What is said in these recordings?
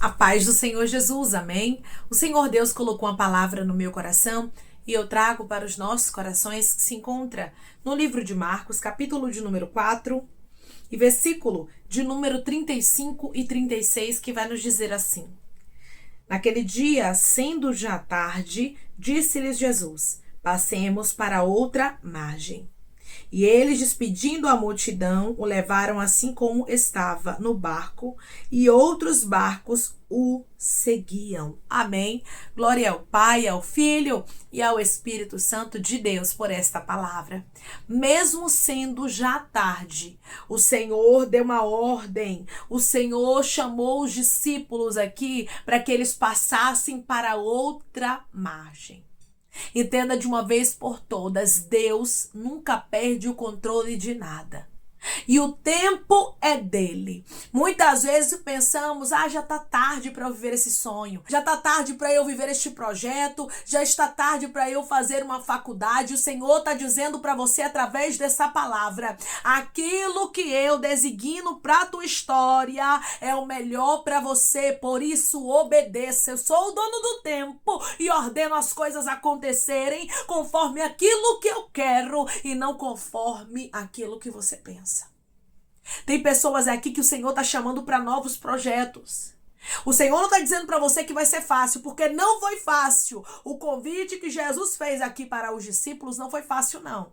A paz do Senhor Jesus, amém? O Senhor Deus colocou uma palavra no meu coração e eu trago para os nossos corações que se encontra no livro de Marcos, capítulo de número 4 e versículo de número 35 e 36, que vai nos dizer assim: Naquele dia, sendo já tarde, disse-lhes Jesus: passemos para outra margem. E eles, despedindo a multidão, o levaram assim como estava no barco, e outros barcos o seguiam. Amém. Glória ao Pai, ao Filho e ao Espírito Santo de Deus por esta palavra. Mesmo sendo já tarde, o Senhor deu uma ordem. O Senhor chamou os discípulos aqui para que eles passassem para outra margem. Entenda de uma vez por todas, Deus nunca perde o controle de nada. E o tempo é dele. Muitas vezes pensamos, já está tarde para eu viver esse sonho. Já está tarde para eu viver este projeto. Já está tarde para eu fazer uma faculdade. O Senhor está dizendo para você através dessa palavra: aquilo que eu designo para a tua história é o melhor para você. Por isso obedeça. Eu sou o dono do tempo e ordeno as coisas acontecerem conforme aquilo que eu quero e não conforme aquilo que você pensa. Tem pessoas aqui que o Senhor está chamando para novos projetos. O Senhor não está dizendo para você que vai ser fácil, porque não foi fácil. O convite que Jesus fez aqui para os discípulos não foi fácil, não.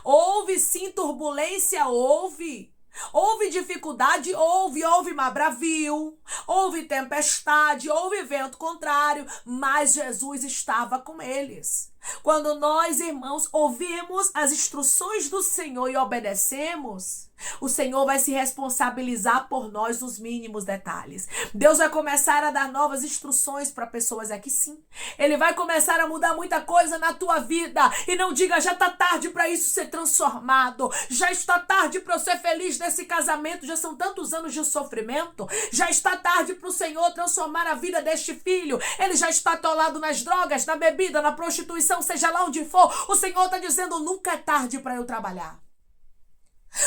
Houve sim turbulência, houve. Houve dificuldade, houve mar bravio, houve tempestade, houve vento contrário, mas Jesus estava com eles. Quando nós, irmãos, ouvimos as instruções do Senhor e obedecemos, o Senhor vai se responsabilizar por nós nos mínimos detalhes. Deus vai começar a dar novas instruções para pessoas aqui, sim. Ele vai começar a mudar muita coisa na tua vida. E não diga, já está tarde para isso ser transformado. Já está tarde para eu ser feliz nesse casamento. Já são tantos anos de sofrimento. Já está tarde para o Senhor transformar a vida deste filho. Ele já está atolado nas drogas, na bebida, na prostituição, seja lá onde for. O Senhor está dizendo, nunca é tarde para eu trabalhar.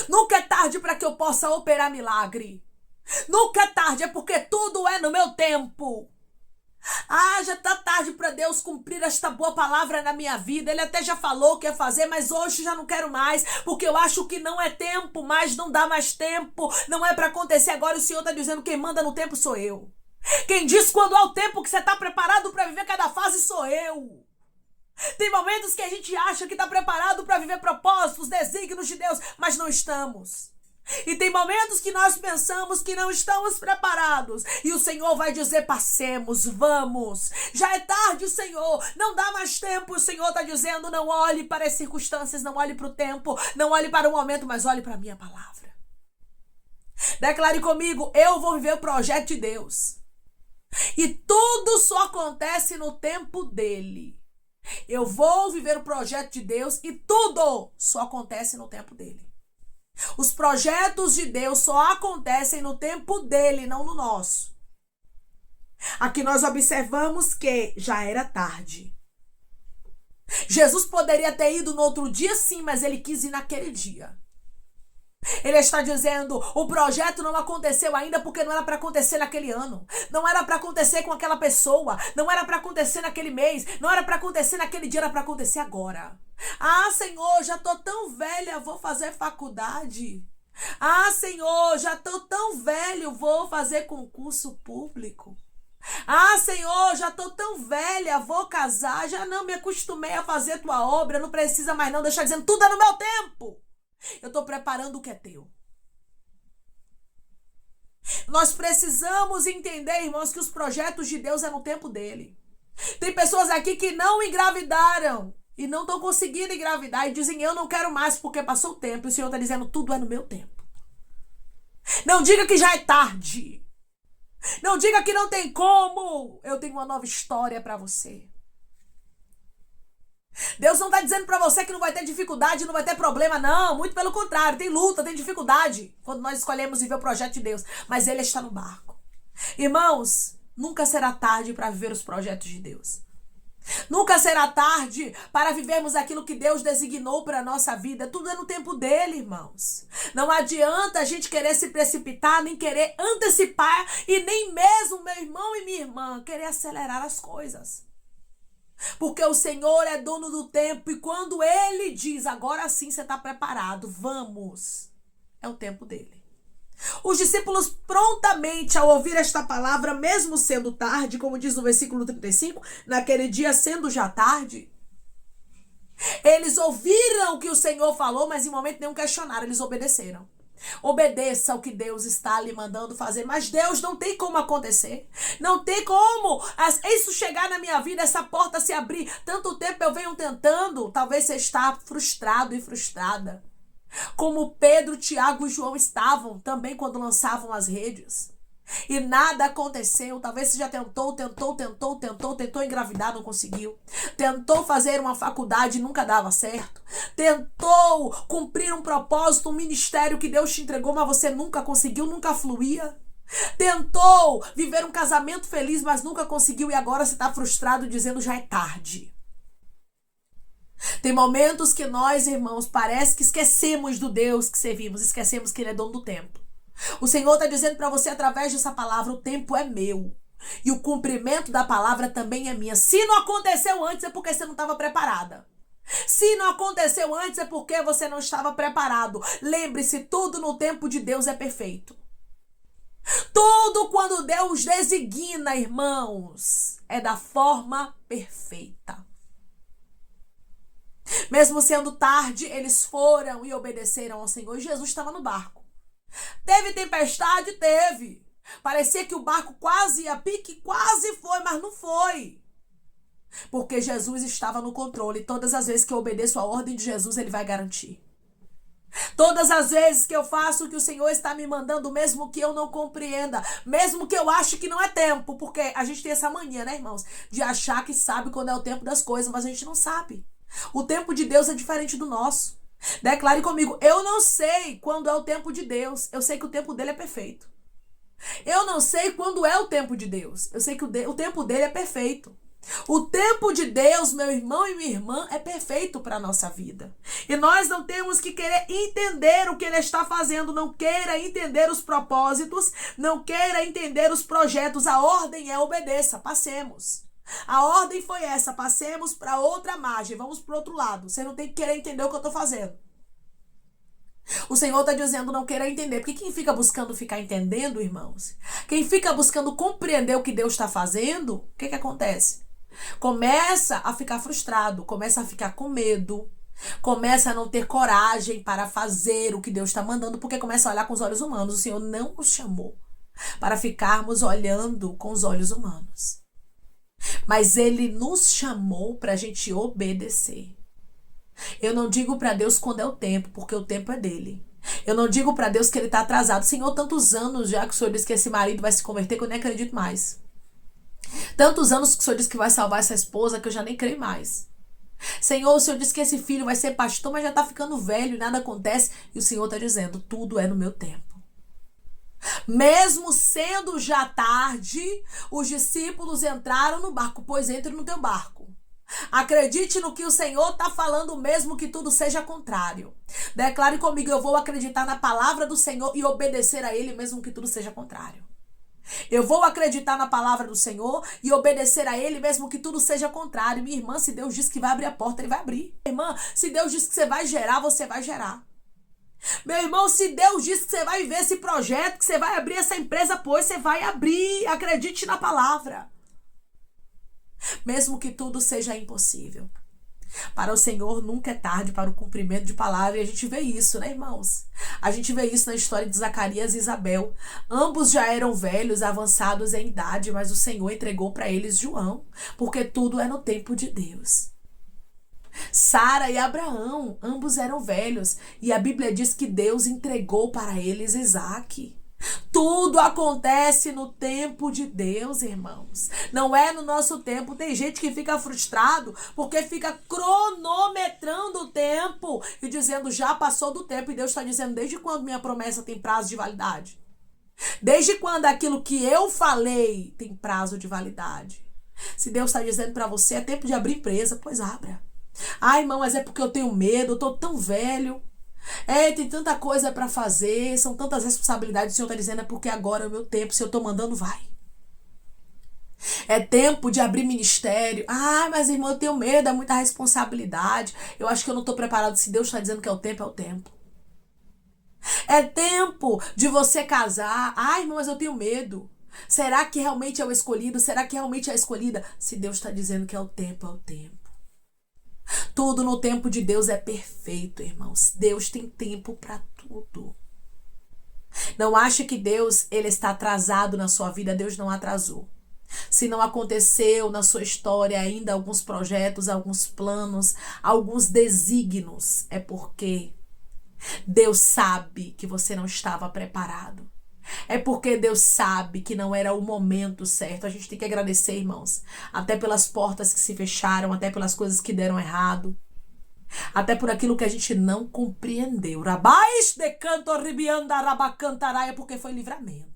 Nunca é tarde para que eu possa operar milagre. Nunca é tarde, é porque tudo é no meu tempo. Já está tarde para Deus cumprir esta boa palavra na minha vida. Ele até já falou que ia fazer, mas hoje já não quero mais, porque eu acho que não é tempo, mas não dá mais tempo. Não é para acontecer agora. O Senhor está dizendo, quem manda no tempo sou eu. Quem diz quando é o tempo que você está preparado para viver cada fase sou eu. Tem momentos que a gente acha que está preparado para viver propósitos, desígnios de Deus, mas não estamos. E tem momentos que nós pensamos que não estamos preparados. E o Senhor vai dizer, passemos, vamos. Já é tarde, Senhor, não dá mais tempo. O Senhor está dizendo, não olhe para as circunstâncias, não olhe para o tempo, não olhe para o momento, mas olhe para a minha palavra. Declare comigo, eu vou viver o projeto de Deus. E tudo só acontece no tempo dele. Eu vou viver o projeto de Deus e tudo só acontece no tempo dele. Os projetos de Deus só acontecem no tempo dele, não no nosso. Aqui nós observamos que já era tarde. Jesus poderia ter ido no outro dia sim, mas ele quis ir naquele dia. Ele está dizendo, o projeto não aconteceu ainda porque não era para acontecer naquele ano. Não era para acontecer com aquela pessoa. Não era para acontecer naquele mês. Não era para acontecer naquele dia, era para acontecer agora. Senhor, já tô tão velha, vou fazer faculdade. Senhor, já tô tão velho, vou fazer concurso público. Senhor, já tô tão velha, vou casar. Já não me acostumei a fazer tua obra, não precisa mais não. Deixa dizendo, tudo é no meu tempo. Eu estou preparando o que é teu. Nós precisamos entender, irmãos, que os projetos de Deus é no tempo dele. Tem pessoas aqui que não engravidaram e não estão conseguindo engravidar e dizem, eu não quero mais porque passou o tempo. E o Senhor está dizendo, tudo é no meu tempo. Não diga que já é tarde. Não diga que não tem como. Eu tenho uma nova história para você. Deus não está dizendo para você que não vai ter dificuldade, não vai ter problema, não. Muito pelo contrário, tem luta, tem dificuldade quando nós escolhemos viver o projeto de Deus. Mas Ele está no barco. Irmãos, nunca será tarde para viver os projetos de Deus. Nunca será tarde para vivermos aquilo que Deus designou para a nossa vida. Tudo é no tempo dele, irmãos. Não adianta a gente querer se precipitar, nem querer antecipar e nem mesmo, meu irmão e minha irmã, querer acelerar as coisas. Porque o Senhor é dono do tempo e quando Ele diz, agora sim você está preparado, vamos, é o tempo dele. Os discípulos prontamente ao ouvir esta palavra, mesmo sendo tarde, como diz no versículo 35, naquele dia sendo já tarde, eles ouviram o que o Senhor falou, mas em momento nenhum questionaram, eles obedeceram. Obedeça o que Deus está lhe mandando fazer, mas Deus não tem como acontecer, não tem como isso chegar na minha vida, essa porta se abrir. Tanto tempo eu venho tentando, talvez você está frustrado e frustrada, como Pedro, Tiago e João estavam também quando lançavam as redes. E nada aconteceu. Talvez você já tentou engravidar, não conseguiu. Tentou fazer uma faculdade e nunca dava certo. Tentou cumprir um propósito, um ministério que Deus te entregou, mas você nunca conseguiu, nunca fluía. Tentou viver um casamento feliz, mas nunca conseguiu e agora você está frustrado dizendo já é tarde. Tem momentos que nós, irmãos, parece que esquecemos do Deus que servimos, esquecemos que Ele é dono do tempo. O Senhor está dizendo para você através dessa palavra, o tempo é meu. E o cumprimento da palavra também é minha. Se não aconteceu antes é porque você não estava preparada. Se não aconteceu antes é porque você não estava preparado. Lembre-se, tudo no tempo de Deus é perfeito. Tudo quando Deus designa, irmãos, é da forma perfeita. Mesmo sendo tarde, eles foram e obedeceram ao Senhor. E Jesus estava no barco. Teve tempestade? Teve. Parecia que o barco quase ia a pique, quase foi, mas não foi. Porque Jesus estava no controle. Todas as vezes que eu obedeço a ordem de Jesus, Ele vai garantir. Todas as vezes que eu faço o que o Senhor está me mandando, mesmo que eu não compreenda, mesmo que eu ache que não é tempo, porque a gente tem essa mania, né, irmãos, de achar que sabe quando é o tempo das coisas, mas a gente não sabe. O tempo de Deus é diferente do nosso. Declare comigo, eu não sei quando é o tempo de Deus, eu sei que o tempo dele é perfeito. Eu não sei quando é o tempo de Deus, eu sei que o tempo dele é perfeito. O tempo de Deus, meu irmão e minha irmã, é perfeito para a nossa vida. E nós não temos que querer entender o que Ele está fazendo, não queira entender os propósitos, não queira entender os projetos. A ordem é obedeça, passemos. A ordem foi essa, passemos para outra margem, vamos para o outro lado. Você não tem que querer entender o que eu estou fazendo. O Senhor está dizendo não queira entender, porque quem fica buscando ficar entendendo, irmãos, quem fica buscando compreender o que Deus está fazendo, o que acontece? Começa a ficar frustrado, começa a ficar com medo, começa a não ter coragem para fazer o que Deus está mandando, porque começa a olhar com os olhos humanos. O Senhor não nos chamou para ficarmos olhando com os olhos humanos. Mas Ele nos chamou para a gente obedecer. Eu não digo para Deus quando é o tempo, porque o tempo é dele. Eu não digo para Deus que Ele está atrasado. Senhor, tantos anos já que o Senhor disse que esse marido vai se converter que eu nem acredito mais. Tantos anos que o Senhor disse que vai salvar essa esposa que eu já nem creio mais. Senhor, o Senhor disse que esse filho vai ser pastor, mas já está ficando velho e nada acontece. E o Senhor está dizendo, tudo é no meu tempo. Mesmo sendo já tarde, os discípulos entraram no barco, pois entre no teu barco. Acredite no que o Senhor está falando, mesmo que tudo seja contrário. Declare comigo, eu vou acreditar na palavra do Senhor e obedecer a Ele, mesmo que tudo seja contrário. Eu vou acreditar na palavra do Senhor e obedecer a Ele, mesmo que tudo seja contrário. Minha irmã, se Deus diz que vai abrir a porta, Ele vai abrir. Minha irmã, se Deus diz que você vai gerar, você vai gerar. Meu irmão, se Deus diz que você vai ver esse projeto, que você vai abrir essa empresa, pois você vai abrir. Acredite na palavra. Mesmo que tudo seja impossível. Para o Senhor nunca é tarde para o cumprimento de palavra. E a gente vê isso, né, irmãos? A gente vê isso na história de Zacarias e Isabel. Ambos já eram velhos, avançados em idade, mas o Senhor entregou para eles João, porque tudo é no tempo de Deus. Sara e Abraão, ambos eram velhos, e a Bíblia diz que Deus entregou para eles Isaque. Tudo acontece no tempo de Deus, irmãos. Não é no nosso tempo. Tem gente que fica frustrado porque fica cronometrando o tempo e dizendo já passou do tempo. E Deus está dizendo, desde quando minha promessa tem prazo de validade? Desde quando aquilo que eu falei tem prazo de validade? Se Deus está dizendo para você, é tempo de abrir empresa, pois abra. Ai, irmão, mas é porque eu tenho medo, eu tô tão velho. Tem tanta coisa para fazer, são tantas responsabilidades. O Senhor está dizendo, é porque agora é o meu tempo, se eu tô mandando, vai. É tempo de abrir ministério. Ah, mas irmão, eu tenho medo, é muita responsabilidade. Eu acho que eu não estou preparado. Se Deus está dizendo que é o tempo, é o tempo. É tempo de você casar. Ai, irmão, mas eu tenho medo. Será que realmente é o escolhido? Será que realmente é a escolhida? Se Deus está dizendo que é o tempo, é o tempo. Tudo no tempo de Deus é perfeito, irmãos. Deus tem tempo para tudo. Não ache que Deus ele está atrasado na sua vida. Deus não atrasou. Se não aconteceu na sua história ainda alguns projetos, alguns planos, alguns desígnios, é porque Deus sabe que você não estava preparado. É porque Deus sabe que não era o momento certo. A gente tem que agradecer, irmãos. Até pelas portas que se fecharam, até pelas coisas que deram errado. Até por aquilo que a gente não compreendeu. Rabais de canto ribianda rabacantaraia, porque foi livramento.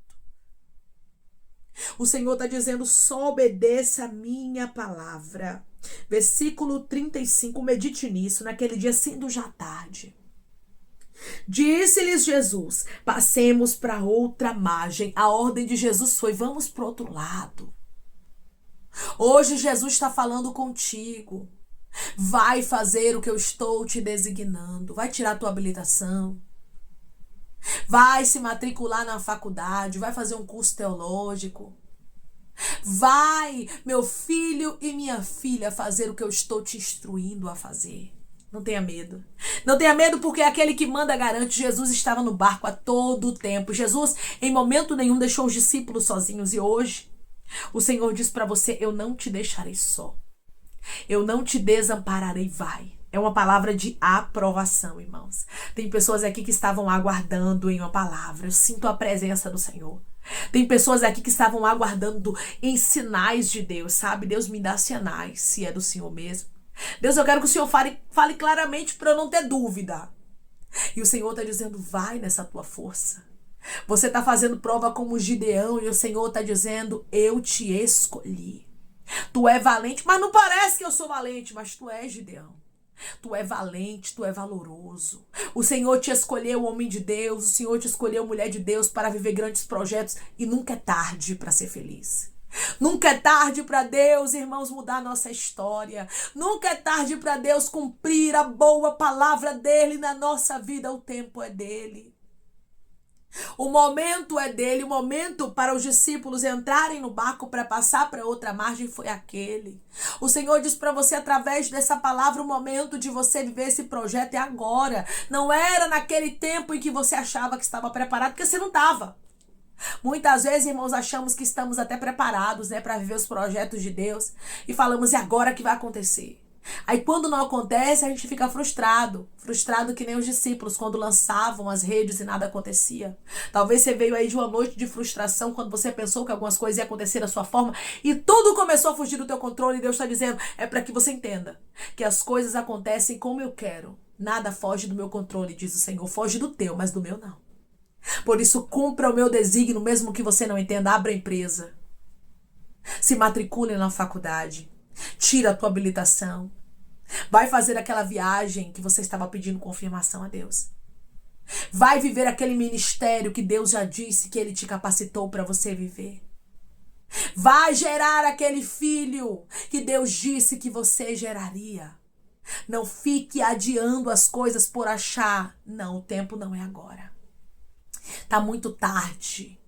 O Senhor está dizendo, só obedeça a minha palavra. Versículo 35, medite nisso, naquele dia sendo já tarde. Disse-lhes Jesus, passemos para outra margem. A ordem de Jesus foi, vamos para o outro lado. Hoje Jesus está falando contigo. Vai fazer o que eu estou te designando. Vai tirar a tua habilitação. Vai se matricular na faculdade. Vai fazer um curso teológico. Vai, meu filho e minha filha, fazer o que eu estou te instruindo a fazer. Não tenha medo. Não tenha medo porque aquele que manda garante. Jesus estava no barco a todo o tempo. Jesus, em momento nenhum, deixou os discípulos sozinhos. E hoje, o Senhor diz para você, eu não te deixarei só. Eu não te desampararei, vai. É uma palavra de aprovação, irmãos. Tem pessoas aqui que estavam aguardando em uma palavra. Eu sinto a presença do Senhor. Tem pessoas aqui que estavam aguardando em sinais de Deus, sabe? Deus me dá sinais, se é do Senhor mesmo. Deus, eu quero que o Senhor fale claramente para eu não ter dúvida. E o Senhor está dizendo, vai nessa tua força. Você está fazendo prova como Gideão e o Senhor está dizendo, eu te escolhi. Tu é valente, mas não parece que eu sou valente, mas tu és Gideão. Tu é valente, tu é valoroso. O Senhor te escolheu, homem de Deus, o Senhor te escolheu, mulher de Deus, para viver grandes projetos e nunca é tarde para ser feliz. Nunca é tarde para Deus, irmãos, mudar a nossa história. Nunca é tarde para Deus cumprir a boa palavra dele na nossa vida. O tempo é dele. O momento é dele. O momento para os discípulos entrarem no barco para passar para outra margem foi aquele. O Senhor diz para você através dessa palavra, o momento de você viver esse projeto é agora. Não era naquele tempo em que você achava que estava preparado, porque você não estava. Muitas vezes, irmãos, achamos que estamos até preparados, né, para viver os projetos de Deus e falamos, e agora que vai acontecer? Aí quando não acontece, a gente fica frustrado que nem os discípulos quando lançavam as redes e nada acontecia. Talvez você veio aí de uma noite de frustração quando você pensou que algumas coisas iam acontecer da sua forma e tudo começou a fugir do teu controle e Deus está dizendo, é para que você entenda que as coisas acontecem como eu quero. Nada foge do meu controle, diz o Senhor, foge do teu, mas do meu não. Por isso, cumpra o meu desígnio, mesmo que você não entenda, abra a empresa. Se matricule na faculdade. Tira a tua habilitação. Vai fazer aquela viagem que você estava pedindo confirmação a Deus. Vai viver aquele ministério que Deus já disse que Ele te capacitou para você viver. Vai gerar aquele filho que Deus disse que você geraria. Não fique adiando as coisas por achar, não, o tempo não é agora. Tá muito tarde.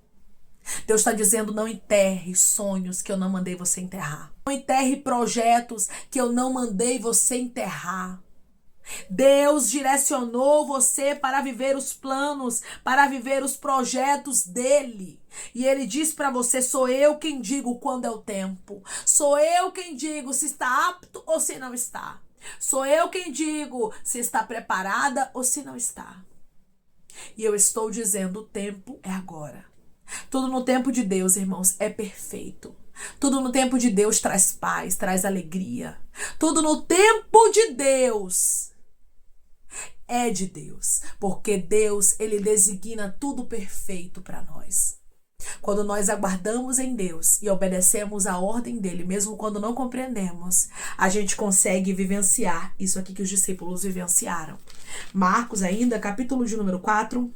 Deus está dizendo, não enterre sonhos que eu não mandei você enterrar. Não enterre projetos que eu não mandei você enterrar. Deus direcionou você para viver os planos, para viver os projetos dele. E ele diz para você, sou eu quem digo quando é o tempo. Sou eu quem digo se está apto ou se não está. Sou eu quem digo se está preparada ou se não está. E eu estou dizendo, o tempo é agora. Tudo no tempo de Deus, irmãos, é perfeito. Tudo no tempo de Deus traz paz, traz alegria. Tudo no tempo de Deus é de Deus. Porque Deus, Ele designa tudo perfeito para nós. Quando nós aguardamos em Deus e obedecemos a ordem dele, mesmo quando não compreendemos, a gente consegue vivenciar isso aqui que os discípulos vivenciaram. Marcos ainda, capítulo de número 4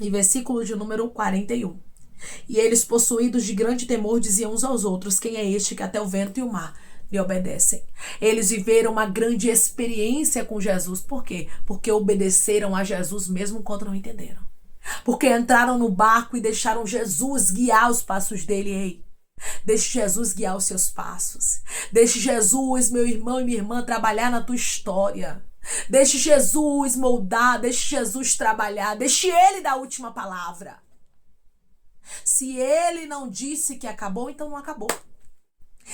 e versículo de número 41. E eles, possuídos de grande temor, diziam uns aos outros: quem é este que até o vento e o mar lhe obedecem? Eles viveram uma grande experiência com Jesus. Por quê? Porque obedeceram a Jesus mesmo quando não entenderam. Porque entraram no barco e deixaram Jesus guiar os passos dele. Ei, deixe Jesus guiar os seus passos. Deixe Jesus, meu irmão e minha irmã, trabalhar na tua história. Deixe Jesus moldar, deixe Jesus trabalhar, deixe ele dar a última palavra. Se ele não disse que acabou, então não acabou.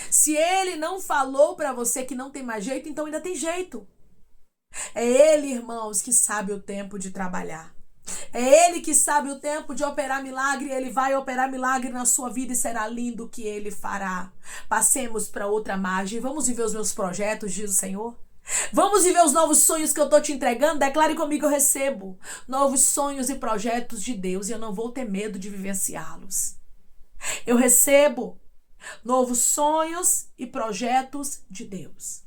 Se ele não falou para você que não tem mais jeito, então ainda tem jeito. É ele, irmãos, que sabe o tempo de trabalhar. É ele que sabe o tempo de operar milagre. Ele vai operar milagre na sua vida e será lindo o que ele fará. Passemos para outra margem. Vamos viver os meus projetos, diz o Senhor. Vamos viver os novos sonhos que eu estou te entregando. Declare comigo: eu recebo novos sonhos e projetos de Deus e eu não vou ter medo de vivenciá-los. Eu recebo novos sonhos e projetos de Deus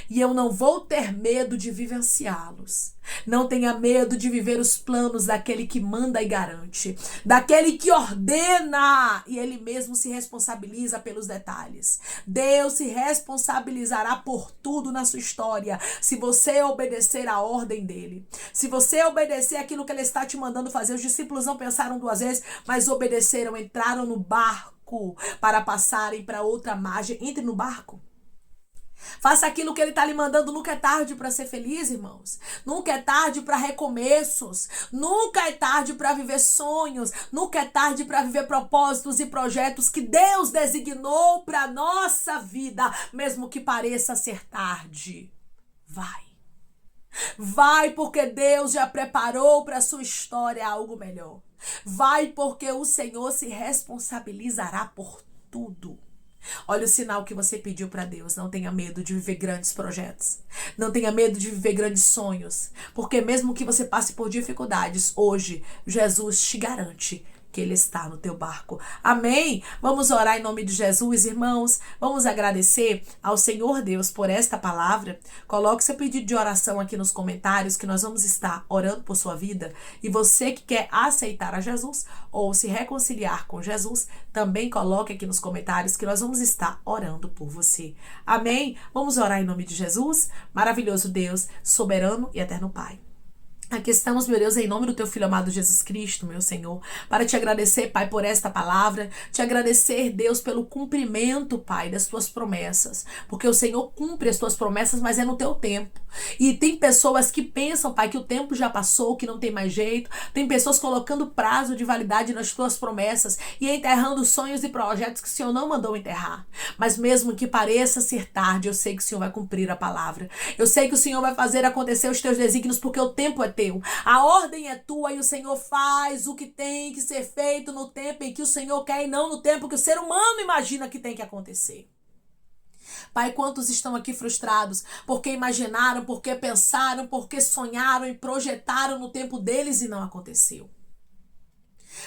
e eu não vou ter medo de vivenciá-los. Não tenha medo de viver os planos daquele que manda e garante, daquele que ordena e ele mesmo se responsabiliza pelos detalhes. Deus se responsabilizará por tudo na sua história se você obedecer a ordem dele. Se você obedecer aquilo que ele está te mandando fazer. Os discípulos não pensaram duas vezes, mas obedeceram, entraram no barco para passarem para outra margem. Entre no barco. Faça aquilo que ele está lhe mandando. Nunca é tarde para ser feliz, irmãos. Nunca é tarde para recomeços. Nunca é tarde para viver sonhos. Nunca é tarde para viver propósitos e projetos que Deus designou para a nossa vida. Mesmo que pareça ser tarde. Vai. Vai porque Deus já preparou para a sua história algo melhor. Vai porque o Senhor se responsabilizará por tudo. Olha o sinal que você pediu para Deus. Não tenha medo de viver grandes projetos. Não tenha medo de viver grandes sonhos. Porque mesmo que você passe por dificuldades, hoje Jesus te garante que ele está no teu barco. Amém? Vamos orar em nome de Jesus, irmãos. Vamos agradecer ao Senhor Deus por esta palavra. Coloque seu pedido de oração aqui nos comentários que nós vamos estar orando por sua vida. E você que quer aceitar a Jesus ou se reconciliar com Jesus, também coloque aqui nos comentários que nós vamos estar orando por você. Amém? Vamos orar em nome de Jesus. Maravilhoso Deus, soberano e eterno Pai. Aqui estamos, meu Deus, em nome do teu Filho amado Jesus Cristo, meu Senhor, para te agradecer, Pai, por esta palavra, te agradecer, Deus, pelo cumprimento, Pai, das tuas promessas, porque o Senhor cumpre as tuas promessas, mas é no teu tempo. E tem pessoas que pensam, Pai, que o tempo já passou, que não tem mais jeito, tem pessoas colocando prazo de validade nas tuas promessas e enterrando sonhos e projetos que o Senhor não mandou enterrar. Mas mesmo que pareça ser tarde, eu sei que o Senhor vai cumprir a palavra. Eu sei que o Senhor vai fazer acontecer os teus desígnios, porque o tempo é teu. A ordem é tua e o Senhor faz o que tem que ser feito no tempo em que o Senhor quer e não no tempo que o ser humano imagina que tem que acontecer. Pai, quantos estão aqui frustrados porque imaginaram, porque pensaram, porque sonharam e projetaram no tempo deles e não aconteceu.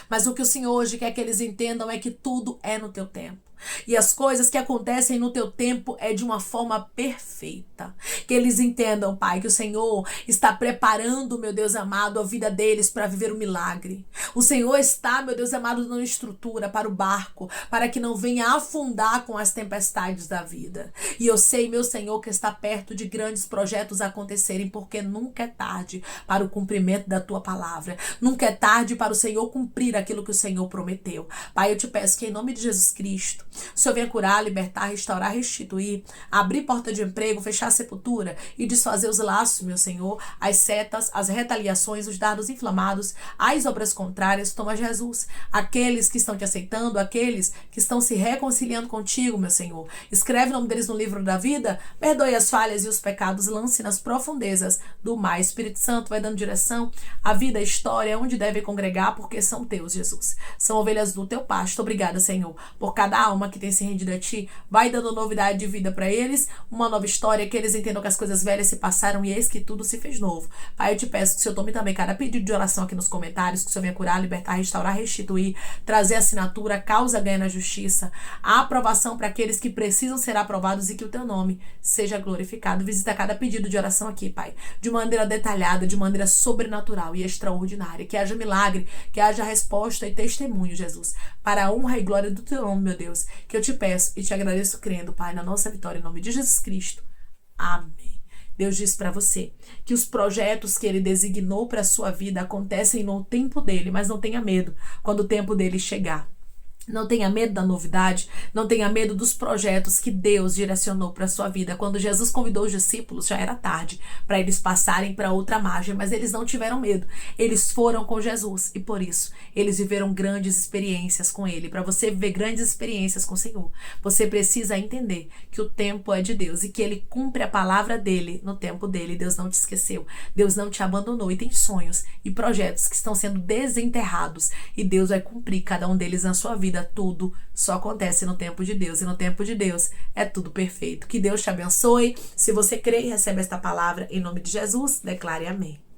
Mas o que o Senhor hoje quer que eles entendam é que tudo é no teu tempo. E as coisas que acontecem no teu tempo é de uma forma perfeita. Que eles entendam, Pai, que o Senhor está preparando, meu Deus amado, a vida deles para viver o milagre. O Senhor está, meu Deus amado, dando estrutura para o barco, para que não venha afundar com as tempestades da vida. E eu sei, meu Senhor, que está perto de grandes projetos acontecerem, porque nunca é tarde para o cumprimento da tua palavra. Nunca é tarde para o Senhor cumprir aquilo que o Senhor prometeu. Pai, eu te peço que em nome de Jesus Cristo, o Senhor venha curar, libertar, restaurar, restituir, abrir porta de emprego, fechar a sepultura e desfazer os laços, meu Senhor, as setas, as retaliações, os dardos inflamados, as obras contrárias. Toma, Jesus, aqueles que estão te aceitando, aqueles que estão se reconciliando contigo, meu Senhor. Escreve o nome deles no livro da vida, perdoe as falhas e os pecados, lance nas profundezas do mar. Espírito Santo vai dando direção à vida, à história, onde deve congregar, porque são teus, Jesus. São ovelhas do teu pasto. Obrigada, Senhor, por cada alma alma que tem se rendido a Ti. Vai dando novidade de vida para eles, uma nova história, que eles entendam que as coisas velhas se passaram e eis que tudo se fez novo. Pai, eu te peço que o Senhor tome também cada pedido de oração aqui nos comentários, que o Senhor venha curar, libertar, restaurar, restituir, trazer assinatura, causa ganha na justiça, a aprovação para aqueles que precisam ser aprovados e que o Teu nome seja glorificado. Visita cada pedido de oração aqui, Pai, de maneira detalhada, de maneira sobrenatural e extraordinária. Que haja milagre, que haja resposta e testemunho, Jesus, para a honra e glória do Teu nome, meu Deus, que eu te peço e te agradeço crendo, Pai, na nossa vitória, em nome de Jesus Cristo. Amém. Deus diz para você que os projetos que Ele designou para a sua vida acontecem no tempo dEle, mas não tenha medo quando o tempo dEle chegar. Não tenha medo da novidade, não tenha medo dos projetos que Deus direcionou para a sua vida. Quando Jesus convidou os discípulos, já era tarde para eles passarem para outra margem, mas eles não tiveram medo. Eles foram com Jesus e por isso eles viveram grandes experiências com Ele. Para você viver grandes experiências com o Senhor, você precisa entender que o tempo é de Deus e que Ele cumpre a palavra dEle no tempo dEle. Deus não te esqueceu, Deus não te abandonou e tem sonhos e projetos que estão sendo desenterrados e Deus vai cumprir cada um deles na sua vida. Tudo só acontece no tempo de Deus e no tempo de Deus é tudo perfeito. Que Deus te abençoe. Se você crê e recebe esta palavra em nome de Jesus, declare amém.